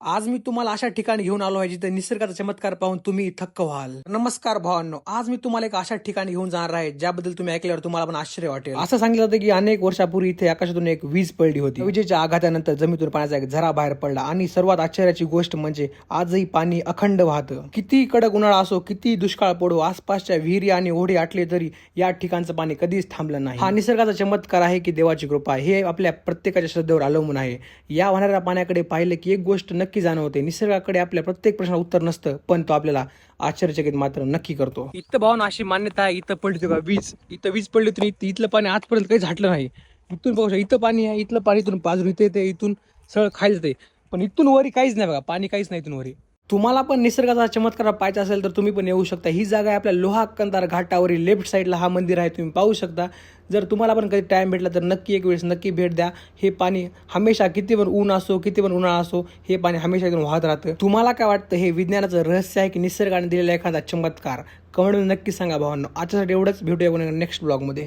आज मी तुम्हाला अशा ठिकाणी घेऊन आलो आहे जिथे निसर्गाचा चमत्कार पाहून तुम्ही थक्क व्हाल. नमस्कार भावांनो, आज मी तुम्हाला एक अशा ठिकाणी घेऊन जाणार आहे ज्याबद्दल तुम्ही ऐकल्यावर तुम्हाला पण आश्चर्य वाटेल. असं सांगितलं जातं की अनेक वर्षापूर्वी इथे आकाशातून एक वीज पडली होती. विजेच्या आघातानंतर जमिनीतून पाण्याचा एक झरा बाहेर पडला आणि सर्वात आश्चर्याची गोष्ट म्हणजे आजही पाणी अखंड वाहतं. किती कडक उन्हाळा असो, किती दुष्काळ पडो, आसपासच्या विहिरी आणि ओढे आटले तरी या ठिकाणचं पाणी कधीच थांबलं नाही. हा निसर्गाचा चमत्कार आहे की देवाची कृपा. हे आपल्या प्रत्येकाच्या श्रद्धेवर अवलंबून आहे. या वाहणाऱ्या पाण्याकडे पाहिलं की एक गोष्ट नक्की जाणवते, निसर्गाकडे आपल्या प्रत्येक प्रश्नाला उत्तर नसतं, पण तो आपल्याला आश्चर्यचकित मात्र नक्की करतो. इथं भावना अशी मान्यता आहे, इथं पडली का वीज, इथं वीज पडली होती, इथलं पाणी आजपर्यंत काही झाटलं नाही. इथून पाहू शकता, इथं पाणी आहे, इथलं पाणी इथून बाजून इथे येते, इथून सळ खायला जाते, पण इथून वरी काहीच नाही बघा, पाणी काहीच नाही इथून वरी. तुम्हाला पण निसर्गाचा चमत्कार पाहायचा असेल तर तुम्ही पण येऊ शकता. ही जागा आहे आपल्या लोहा कंदार घाटावरील लेफ्ट साईडला हा मंदिर आहे, तुम्ही पाहू शकता. जर तुम्हाला पण कधी टाइम भेटला तर नक्की एक वेळेस नक्की भेट द्या. हे पाणी हमेशा, किती पण ऊन असो, किती पण उन्हाळा असो, हे पाणी हमेशा इथून वाहत राहतं. तुम्हाला काय वाटतं, हे विज्ञानाचं रहस्य आहे की निसर्गाने दिलेला एखादा चमत्कार? कमेंटमध्ये नक्की सांगा भावांनो. आजच्यासाठी एवढंच, भेटूया नेक्स्ट ब्लॉगमध्ये.